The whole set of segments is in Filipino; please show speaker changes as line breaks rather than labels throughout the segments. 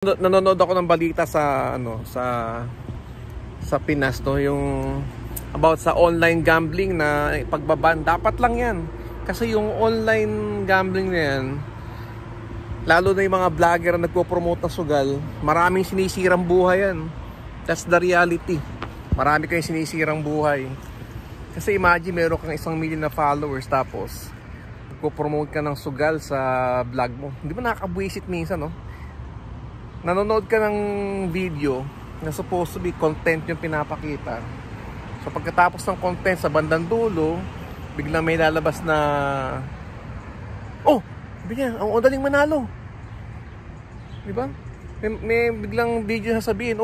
Nanonood ako ng balita sa Pinas, no, yung about sa online gambling na pagbaban. Dapat lang 'yan. Kasi yung online gambling na 'yan, lalo na yung mga vlogger na nagpo-promote ng sugal, maraming sinisirang buhay 'yan. That's the reality. Marami kayong sinisirang buhay. Kasi imagine meron kang 1,000,000 na followers tapos nagpo-promote ka ng sugal sa vlog mo. Hindi ba nakakabwisit minsan, no? Nanonood ka ng video na supposed to be content yung pinapakita. So pagkatapos ng content sa bandang dulo, biglang may lalabas na bigyan, ang daling manalo. Di ba? May biglang video na sabihin,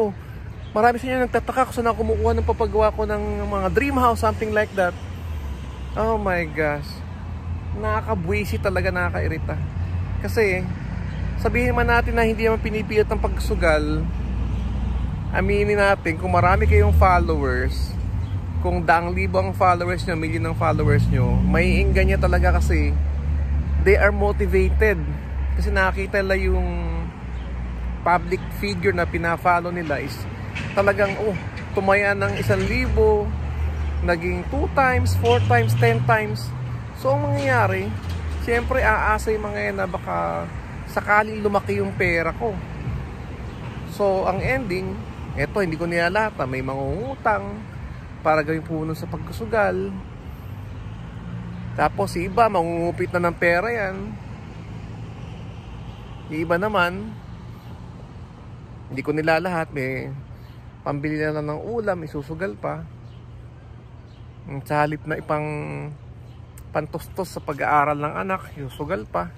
marami sa inyo nagtataka kung saan ako kumukuha ng papagawa ko ng mga dream house, something like that. Oh my gosh. Nakakabwisi talaga, nakakairita. Kasi sabihin man natin na hindi naman pinipilit ang pagsugal, aminin natin, kung marami kayong followers, kung daang libo ang followers nyo, million ang followers nyo, maiinggan niya talaga kasi they are motivated. Kasi nakakita nila yung public figure na pinafollow nila is talagang, tumaya ng 1,000, naging 2 times, 4 times, 10 times. So ang mangyayari, siyempre aasa yung mga yan na baka sakaling lumaki yung pera ko. So ang ending, eto, hindi ko nilalata, may mangungutang para gawing puno sa pagkasugal. Tapos iba mangungupit na ng pera yan. Yung iba naman, hindi ko nilalahat, may pambili na lang ng ulam, isusugal pa. Sa halip na ipang pantustos sa pag-aaral ng anak, isusugal pa.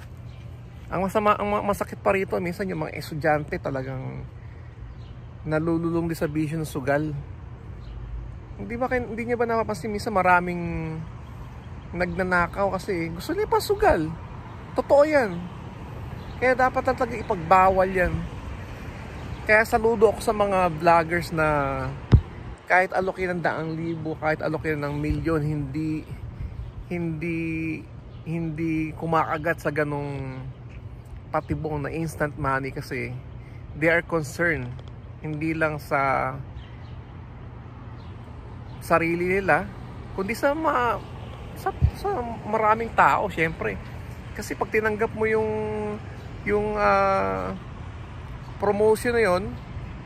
Ang masakit pa rito, minsan yung mga estudyante talagang nalululong din sa bisyo ng sugal. Hindi niya ba napapansin, minsan maraming nagnanakaw kasi gusto nila pa sugal. Totoo yan. Kaya dapat talaga ipagbawal yan. Kaya saludo ako sa mga vloggers na kahit alokin ng 100,000, kahit alokin ng milyon, hindi kumakagat sa ganong patibong na instant money kasi they are concerned hindi lang sa sarili nila kundi sa maraming tao, syempre. Kasi pag tinanggap mo yung promotion na yon,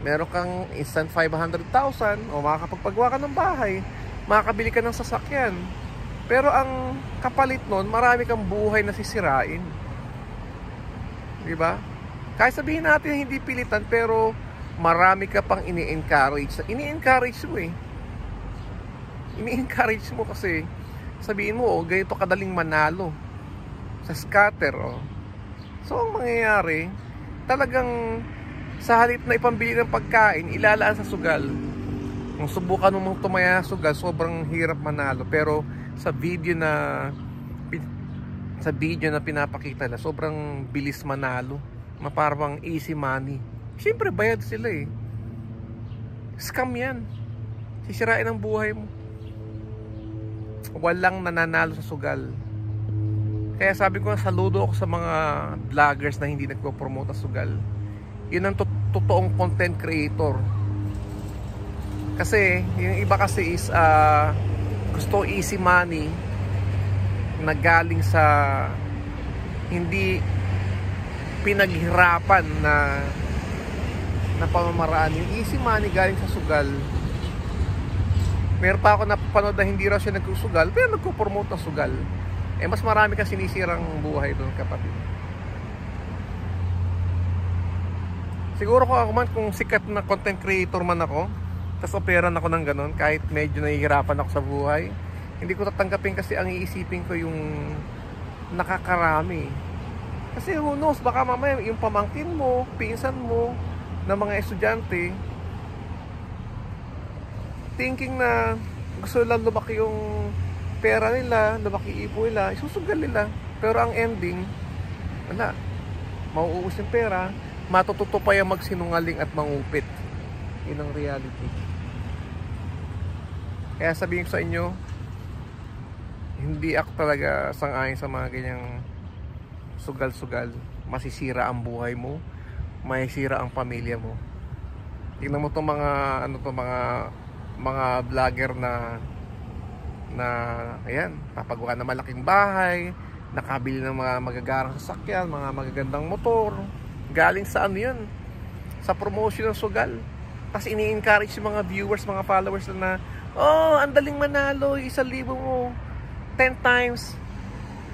meron kang instant 500,000 o makakapagpagawa ka ng bahay, makakabili ka ng sasakyan, pero ang kapalit nun, marami kang buhay na sisirain. Diba? Kahit sabihin natin hindi pilitan, pero marami ka pang ini-encourage. Ini-encourage mo Ini-encourage mo kasi sabihin mo, ganito kadaling manalo sa scatter. So ang mangyayari, talagang sa halip na ipambili ng pagkain, ilalaan sa sugal. Kung subukan mo tumaya sa sugal, sobrang hirap manalo. Pero sa video na pinapakita nila, sobrang bilis manalo. Parang easy money. Siyempre bayad sila eh. Scam yan. Sisirain ang buhay mo. Walang nananalo sa sugal. Kaya sabi ko, saludo ako sa mga vloggers na hindi nagpo-promote ng sugal. Yun ang totoong content creator. Kasi yung iba kasi is gusto easy money na galing sa hindi pinaghirapan na pamamaraan. Yung easy money galing sa sugal. Meron pa ako napapanood na hindi raw siya nagsusugal pero nagpo-promote ng sugal. Mas marami kasi sinisirang buhay doon, kapatid. Siguro kung sikat na content creator man ako, tapos operan ako ng ganun, kahit medyo nahihirapan ako sa buhay, hindi ko tatanggapin kasi ang iisipin ko yung nakakarami. Kasi who knows, baka mamaya yung pamangkin mo, pinsan mo, na mga estudyante, thinking na gusto lang lumaki yung pera nila, lumaki ipo nila, isusugal nila. Pero ang ending, wala. Mauubos yung pera, matututo pa yung magsinungaling at mangupit. Yun ang reality. Kaya sabihin ko sa inyo, hindi ako talaga sang-ayon sa mga ganyang sugal-sugal. Masisira ang buhay mo, Mahisira ang pamilya mo. Tingnan mo tong mga ano to, mga vlogger na ayan, papagawa ng malaking bahay, nakabili ng mga magagarang sasakyan, mga magagandang motor. Galing sa ano yun? Sa promotion ng sugal. Tapos ini-encourage yung mga viewers, mga followers na oh, ang daling manalo, 1,000 mo 10 times.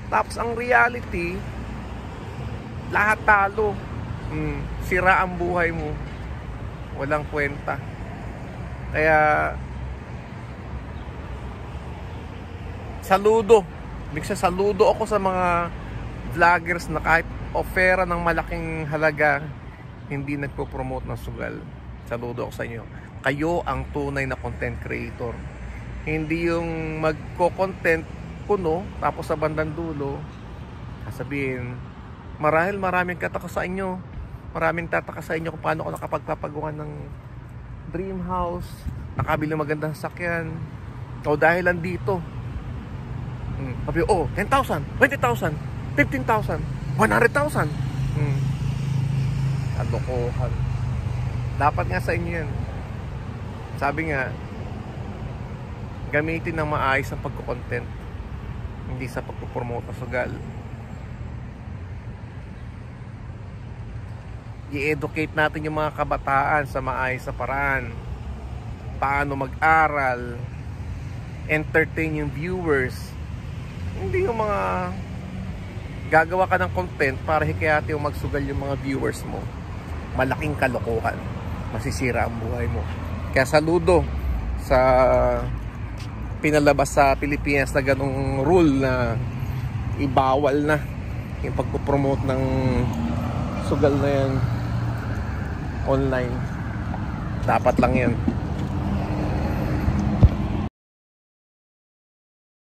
Tapos ang reality, lahat talo. Sira ang buhay mo. Walang kwenta. Kaya saludo. Saludo ako sa mga vloggers na kahit ofera ng malaking halaga, hindi nagpo-promote ng sugal. Saludo ako sa inyo. Kayo ang tunay na content creator. Hindi yung magko-content kuno, tapos sa bandang dulo, sasabihin, marahil maraming tataka sa inyo. Maraming tataka sa inyo kung paano ako nakapagpapagawa ng dream house, nakabili ng magandang sasakyan. O dahil lang dito. Sabi, oh, 10,000, 20,000, 15,000, 100,000. Kalokohan. Dapat nga sa inyo yan. Sabi nga, gamitin ng maayos ang pagko-content, hindi sa pagpo-promote ng sugal. I-educate natin yung mga kabataan sa maayos na paraan. Paano mag-aral, entertain yung viewers. Hindi yung mga gagawa ka ng content para hikayati yung magsugal yung mga viewers mo. Malaking kalokohan. Masisira ang buhay mo. Kaya saludo sa pinalabas sa Pilipinas na ganong rule na ibawal na yung pagpupromote ng sugal na yan online. Dapat lang yan.